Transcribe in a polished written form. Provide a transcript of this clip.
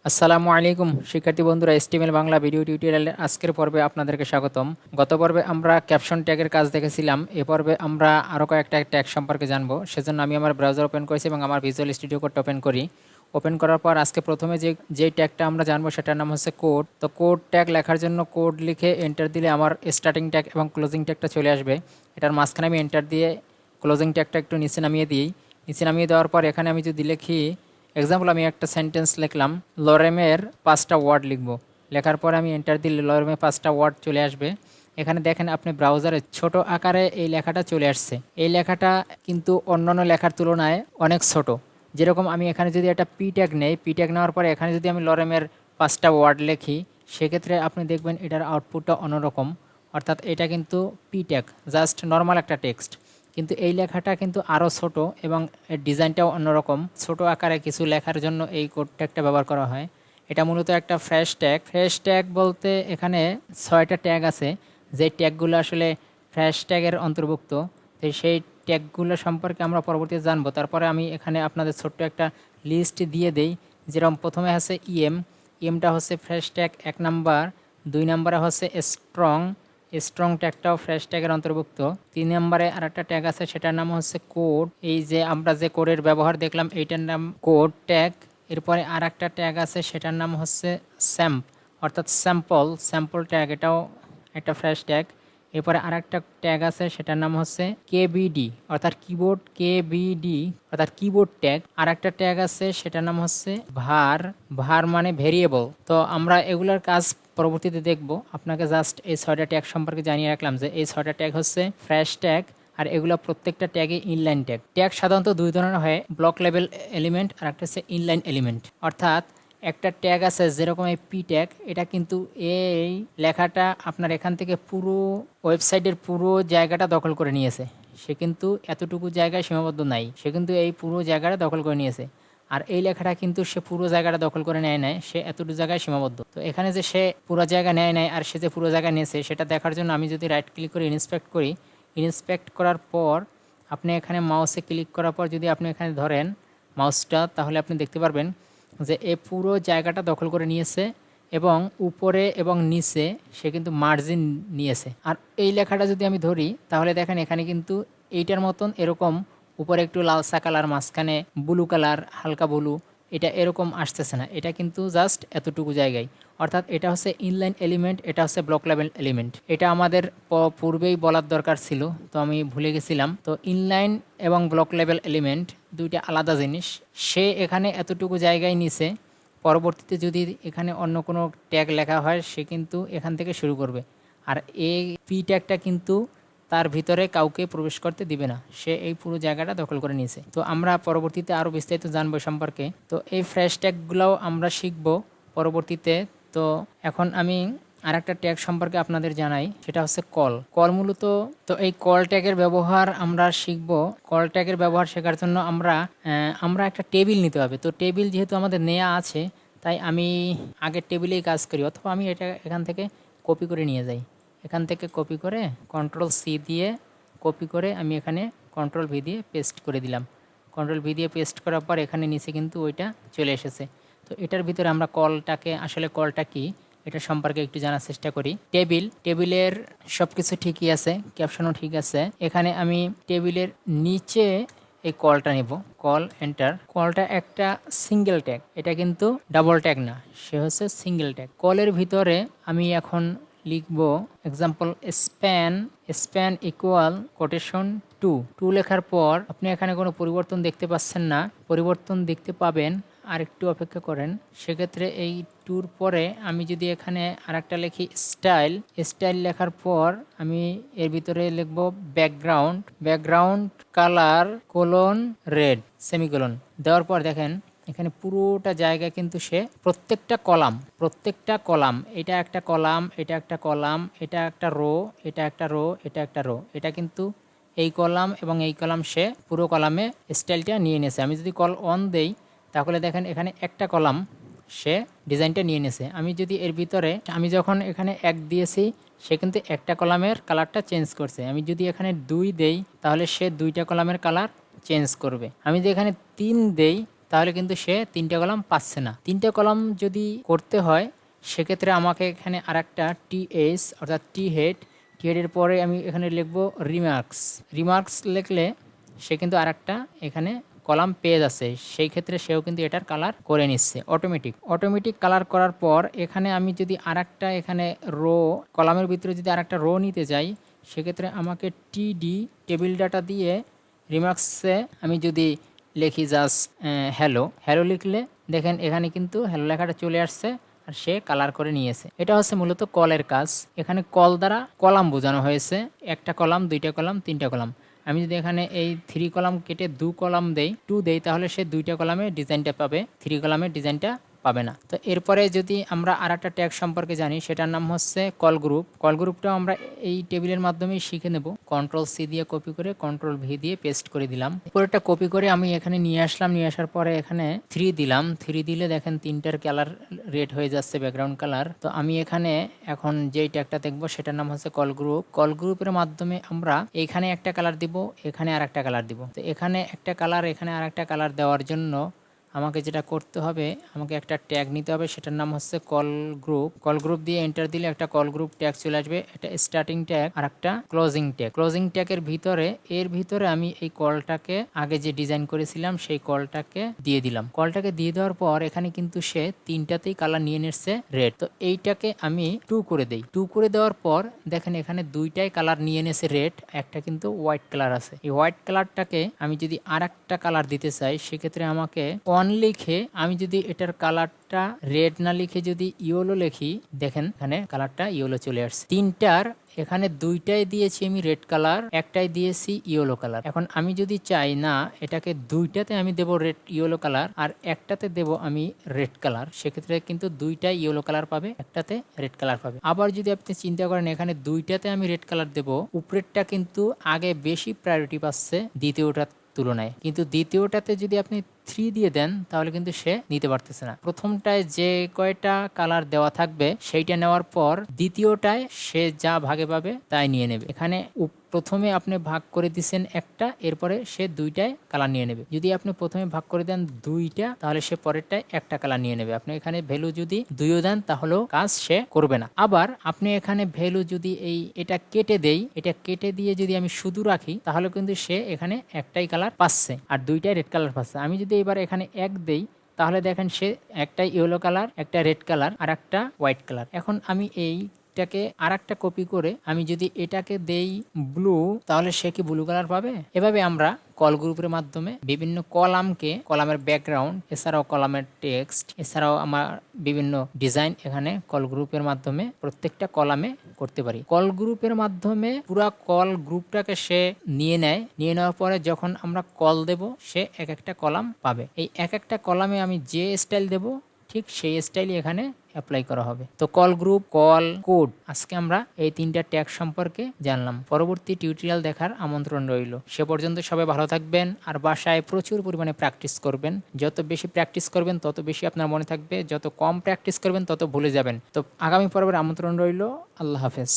আসসালামু আলাইকুম শিক্ষার্থী বন্ধুরা, এসটিএমএল বাংলা ভিডিও টিউটোরিয়ালের আজকের পর্বে আপনাদেরকে স্বাগতম। গত পর্বে আমরা ক্যাপশন ট্যাগের কাজ দেখেছিলাম। এ পর্বে আমরা আরও কয়েকটা ট্যাগ সম্পর্কে জানবো। সেজন্য আমি আমার ব্রাউজার ওপেন করেছি এবং আমার ভিজুয়াল স্টুডিও কোডটা ওপেন করি। ওপেন করার পর আজকে প্রথমে যে ট্যাগটা আমরা জানবো সেটার নাম হচ্ছে কোড। তো কোড ট্যাগ লেখার জন্য কোড লিখে এন্টার দিলে আমার স্টার্টিং ট্যাগ এবং ক্লোজিং ট্যাগটা চলে আসবে। এটার মাঝখানে আমি এন্টার দিয়ে ক্লোজিং ট্যাগটা একটু নিচে নামিয়ে দিই। নিচে নামিয়ে দেওয়ার পর এখানে আমি যদি লিখি এক্সাম্পল, আমি একটা সেন্টেন্স লিখলাম, লরেমের 5টা ওয়ার্ড লিখব। লেখার পর আমি এন্টার দিলে লরেমের 5টা ওয়ার্ড চলে আসবে। এখানে দেখেন আপনি ব্রাউজারে ছোট আকারে এই লেখাটা চলে আসছে। এই লেখাটা কিন্তু অন্যান্য লেখার তুলনায় অনেক ছোট। যেরকম আমি এখানে যদি একটা পি ট্যাগ নেই, পি ট্যাগ নেওয়ার পরে এখানে যদি আমি লরেমের 5টা ওয়ার্ড লিখি, সেক্ষেত্রে আপনি দেখবেন এটার আউটপুটটা অন্যরকম। অর্থাৎ এটা কিন্তু পি ট্যাগ, জাস্ট নর্মাল একটা টেক্সট। কিন্তু এই লেখাটা কিন্তু আরও ছোট এবং এর ডিজাইনটাও অন্যরকম। ছোট আকারে কিছু লেখার জন্য এই কোড ট্যাগটা ব্যবহার করা হয়। এটা মূলত একটা ফ্রেশ ট্যাগ। ফ্রেশ ট্যাগ বলতে এখানে 6টা ট্যাগ আছে, যে ট্যাগগুলো আসলে ফ্রেশ ট্যাগের অন্তর্ভুক্ত। তো সেই ট্যাগগুলো সম্পর্কে আমরা পরবর্তীতে জানবো। তারপরে আমি এখানে আপনাদের ছোট্ট একটা লিস্ট দিয়ে দেই। যেরকম প্রথমে আছে ইএমটা হচ্ছে ফ্রেশ ট্যাগ 1 নাম্বার। 2 নাম্বারে হচ্ছে স্ট্রং ট্যাগটাও ফ্রেশ ট্যাগের অন্তর্ভুক্ত। 3 নম্বরে আরেকটা ট্যাগ আছে, সেটার নাম হচ্ছে কোড। এই যে আমরা যে কোডের ব্যবহার দেখলাম, এইটার নাম কোড ট্যাগ। এরপরে আর একটা ট্যাগ আছে, সেটার নাম হচ্ছে অর্থাৎ স্যাম্পল ট্যাগ, এটাও একটা ফ্রেশ ট্যাগ। এরপরে আর একটা ট্যাগ আছে, সেটার নাম হচ্ছে কেবিডি অর্থাৎ কিবোর্ড ট্যাগ। আর একটা ট্যাগ আছে, সেটার নাম হচ্ছে ভার মানে ভেরিয়েবল। তো আমরা এগুলোর কাজ পরবর্তীতে দেখব। আপনাকে জাস্ট এই 6টা ট্যাগ সম্পর্কে জানিয়ে রাখলাম যে এই 6টা ট্যাগ হচ্ছে ফ্রেশ ট্যাগ। আর এগুলো প্রত্যেকটা ট্যাগে ইনলাইন ট্যাগ। ট্যাগ সাধারণত দুই ধরনের হয়, ব্লক লেভেল এলিমেন্ট আর একটা হচ্ছে ইনলাইন এলিমেন্ট। অর্থাৎ একটা ট্যাগ আছে যেরকম এই পি ট্যাগ, এটা কিন্তু এই লেখাটা আপনার এখান থেকে পুরো ওয়েবসাইটের পুরো জায়গাটা দখল করে নিয়েছে। সে কিন্তু এতটুকু জায়গায় সীমাবদ্ধ নাই, সে কিন্তু এই পুরো জায়গাটা দখল করে নিয়েছে। আর এই লেখাটা কিন্তু সে পুরো জায়গাটা দখল করে নেয় নাই, সে এতটুকু জায়গায় সীমাবদ্ধ। তো এখানে যে সে পুরো জায়গা নেয় নাই আর সে যে পুরো জায়গা নিয়েছে, সেটা দেখার জন্য আমি যদি রাইট ক্লিক করে ইন্সপেক্ট করার পর আপনি এখানে মাউসে ক্লিক করার পর যদি আপনি এখানে ধরেন মাউসটা, তাহলে আপনি দেখতে পারবেন যে এ পুরো জায়গাটা দখল করে নিয়েছে এবং উপরে এবং নিচে সে কিন্তু মার্জিন নিয়েছে। আর এই লেখাটা যদি আমি ধরি, তাহলে দেখেন এখানে কিন্তু এইটার মতন এরকম উপরে একটু লালসা কালার, মাঝখানে ব্লু কালার, হালকা ব্লু, এটা এরকম আসতেছে না। এটা কিন্তু জাস্ট এতটুকু জায়গায়। অর্থাৎ এটা হচ্ছে ইনলাইন এলিমেন্ট, এটা হচ্ছে ব্লক লেভেল এলিমেন্ট। এটা আমাদের পূর্বেই বলার দরকার ছিল, তো আমি ভুলে গেছিলাম। তো ইনলাইন এবং ব্লক লেভেল এলিমেন্ট দুইটা আলাদা জিনিস। সে এখানে এতটুকু জায়গায় নিছে, পরবর্তীতে যদি এখানে অন্য কোনো ট্যাগ লেখা হয়, সে কিন্তু এখান থেকে শুরু করবে। আর এই পি ট্যাগটা কিন্তু তার ভিতরে কাউকে প্রবেশ করতে দিবে না, সে এই পুরো জায়গাটা দখল করে নিয়েছে। তো আমরা পরবর্তীতে আরও বিস্তারিত জানবো সম্পর্কে। তো এই ফ্রেশ ট্যাগগুলোও আমরা শিখব পরবর্তীতে। তো এখন আমি আর একটা ট্যাগ সম্পর্কে আপনাদের জানাই, সেটা হচ্ছে কল মূলত। তো এই কল ট্যাগের ব্যবহার আমরা শিখব। কল ট্যাগের ব্যবহার শেখার জন্য আমরা একটা টেবিল নিতে হবে। তো টেবিল যেহেতু আমাদের নেওয়া আছে, তাই আমি আগের টেবিলেই কাজ করি, অথবা আমি এটা এখান থেকে কপি করে নিয়ে যাই। এখান থেকে কপি করে Ctrl+C দিয়ে কপি করে আমি এখানে Ctrl+V দিয়ে পেস্ট করে দিলাম। Ctrl+V দিয়ে পেস্ট করার পর এখানে নিচে কিন্তু ওইটা চলে এসেছে। তো এটার ভিতরে আমরা কলটা কি এটা সম্পর্কে একটু জানার চেষ্টা করি। টেবিলের সব কিছু ঠিকই আছে, ক্যাপশনও ঠিক আছে। এখানে আমি টেবিলের নিচে এই কলটা নেব, এন্টার। কলটা একটা সিঙ্গেল ট্যাগ, এটা কিন্তু ডাবল ট্যাগ না, সে হচ্ছে সিঙ্গেল ট্যাগ। কলের ভিতরে আমি এখন লিখব এক্সাম্পল স্প্যান ইকুয়াল কোটেশন 2 লেখার পর আপনি এখানে কোনো পরিবর্তন দেখতে পাচ্ছেন না, পরিবর্তন দেখতে পাবেন, আর একটু অপেক্ষা করেন। সেক্ষেত্রে এই 2 পরে আমি যদি এখানে আরেকটা লিখি স্টাইল লেখার পর আমি এর ভিতরে লিখব ব্যাকগ্রাউন্ড কালার রেড সেমিকোলন দেওয়ার পর দেখেন এখানে পুরোটা জায়গা কিন্তু সে প্রত্যেকটা কলাম, এটা একটা কলাম, এটা একটা কলাম, এটা একটা রো, এটা একটা রো, এটা একটা রো, এটা কিন্তু এই কলাম এবং এই কলাম সে পুরো কলামে স্টাইলটা নিয়ে নিয়েছে। আমি যদি কল অন দেই, তাহলে দেখেন এখানে একটা কলাম সে ডিজাইনটা নিয়ে নিয়েছে। আমি যদি এর ভিতরে আমি যখন এখানে 1 দিয়েছি, সে কিন্তু একটা কলামের কালারটা চেঞ্জ করছে। আমি যদি এখানে 2 দেই, তাহলে সে 2টা কলামের কালার চেঞ্জ করবে। আমি যদি এখানে 3 দেই, তাহলে কিন্তু সে 3টা কলাম পাচ্ছে না। 3টা কলাম যদি করতে হয় সেক্ষেত্রে আমাকে এখানে আরেকটা টিএস অর্থাৎ টি হেডের পরে আমি এখানে লিখব রিমার্কস লিখলে সে কিন্তু আরেকটা এখানে কলাম পেয়ে যাচ্ছে। সেই ক্ষেত্রে সেও কিন্তু এটার কালার করে নিচ্ছে অটোমেটিক কালার করার পর এখানে আমি যদি আরেকটা এখানে রো কলামের ভিতরে যদি আরেকটা রো নিতে যাই সেক্ষেত্রে আমাকে টিডি টেবিল ডাটা দিয়ে রিমার্কসে আমি যদি লিখি জাস্ট হ্যালো লিখলে দেখেন এখানে কিন্তু হ্যালো লেখাটা চলে আসছে আর সে কালার করে নিয়েছে। এটা হচ্ছে মূলত কলের কাজ। এখানে কল দ্বারা কলাম বোঝানো হয়েছে, একটা কলাম, 2টা কলাম, 3টা কলাম। আমি যদি এখানে এই 3 কলাম কেটে 2 কলাম দেই 2 দেই তাহলে সে 2টা কলামে ডিজাইনটা পাবে, 3 কলামের ডিজাইনটা পাবে না। তো এরপরে যদি আমরা আরেকটা ট্যাগ সম্পর্কে জানি সেটার নাম হচ্ছে কল গ্রুপটাও আমরা এই টেবিলের মাধ্যমে শিখে নেব। Ctrl+C দিয়ে কপি করে Ctrl+V দিয়ে পেস্ট করে দিলাম। পুরোটা কপি করে আমি এখানে নিয়ে আসলাম, নিয়ে আসার পরে এখানে 3 দিলাম। 3 দিলে দেখেন 3টার কালার রেড হয়ে যাচ্ছে, ব্যাকগ্রাউন্ড কালার। তো আমি এখানে এখন যেই ট্যাগটা দেখবো সেটার নাম হচ্ছে কল গ্রুপের মাধ্যমে আমরা এখানে একটা কালার দিব, এখানে আরেকটা কালার দিব। তো এখানে একটা কালার, এখানে আরেকটা কালার দেওয়ার জন্য আমাকে যেটা করতে হবে, আমাকে একটা ট্যাগ নিতে হবে, সেটার নাম হচ্ছে কল গ্রুপ দিয়ে এন্টার দিলে একটা কল গ্রুপ ট্যাগ চলে আসবে। এটা স্টার্টিং ট্যাগ আর একটা ক্লোজিং ট্যাগের ভিতরে আমি এই কলটাকে আগে যে ডিজাইন করেছিলাম সেই কলটাকে দিয়ে দিলাম। কলটাকে দিয়ে দেওয়ার পর এখানে কিন্তু সে 3টাতেই কালার নিয়ে নিচ্ছে রেড। তো এইটাকে আমি 2 করে দেই। 2 করে দেওয়ার পর দেখেন এখানে 2টাই কালার নিয়ে নিয়েছে রেড, একটা কিন্তু হোয়াইট কালার আছে। এই হোয়াইট কালারটাকে আমি যদি আরেকটা কালার দিতে চাই সেক্ষেত্রে আমাকে লিখে আমি যদি এটার কালারটা রেড না লিখে যদি ইয়েলো লিখি, দেখেন এখানে কালারটা ইয়েলো চলে আসছে। 3টার এখানে 2টাই দিয়েছি আমি রেড কালার, একটাই দিয়েছি ইয়েলো কালার। এখন আমি যদি চাই না এটাকে 2টাতে আমি দেব রেড ইয়েলো কালার আর একটাতে দেব আমি রেড কালার, সেক্ষেত্রে কিন্তু 2টাই ইয়েলো কালার পাবে, একটাতে রেড কালার পাবে। আবার যদি আপনি চিন্তা করেন এখানে 2টাতে আমি রেড কালার দেব, উপরেরটা কিন্তু আগে বেশি প্রায়োরিটি পাচ্ছে দ্বিতীয়টার তুলনায়, কিন্তু দ্বিতীয়টাতে যদি আপনি 3 দিয়ে দেন তাহলে কিন্তু সে নিতে পারতেছে না। প্রথমটায় যে কয়টা কালার দেওয়া থাকবে সেইটা নেওয়ার পর দ্বিতীয়টায় সে যা ভাগে পাবে তাই নিয়ে নেবে। এখানে প্রথমে আপনি ভাগ করে দিচ্ছেন একটা, এরপরে সে 2টায় কালার নিয়ে নেবে। যদি আপনি প্রথমে ভাগ করে দেন 2টা তাহলে সে পরেরটায় একটা কালার নিয়ে নেবে। আপনি এখানে ভ্যালু যদি 2ও দেন তাহলেও কাজ সে করবে না। আবার আপনি এখানে ভ্যালু যদি এটা কেটে দেই, এটা কেটে দিয়ে যদি আমি শুধু রাখি তাহলে কিন্তু সে এখানে একটাই কালার পাচ্ছে আর 2টাই রেড কালার পাচ্ছে। আমি যদি এবার এখানে 1 দেই তাহলে দেখেন সে একটা ইয়েলো কালার, একটা রেড কালার আর একটা হোয়াইট কালার। এখন আমি এইটাকে আরেকটা কপি করে আমি যদি এটাকে দেই ব্লু তাহলে সে কি ব্লু কালার পাবে? এভাবে আমরা কল গ্রুপের মাধ্যমে বিভিন্ন কলামের ব্যাকগ্রাউন্ড, এছাড়াও কলামের টেক্সট, এছাড়াও আমার বিভিন্ন ডিজাইন এখানে কল গ্রুপের মাধ্যমে প্রত্যেকটা কলামে করতে পারি। কল গ্রুপের মাধ্যমে পুরো কল গ্রুপটাকে সে নিয়ে নেওয়ার পরে যখন আমরা কল দেব সে এক একটা কলাম পাবে। এই এক একটা কলামে আমি যে স্টাইল দেব ঠিক সেই স্টাইলই এখানে অ্যাপ্লাই করা হবে। তো কল গ্রুপ, কল, কোড, আজকে আমরা এই 3টা ট্যাগ সম্পর্কে জানলাম। পরবর্তী টিউটোরিয়াল দেখার আমন্ত্রণ রইল। সে পর্যন্ত সবাই ভালো থাকবেন আর বাসায় প্রচুর পরিমাণে প্র্যাকটিস করবেন। যত বেশি প্র্যাকটিস করবেন তত বেশি আপনার মনে থাকবে, যত কম প্র্যাকটিস করবেন তত ভুলে যাবেন। তো আগামী পর্বের আমন্ত্রণ রইল। আল্লাহ হাফেজ।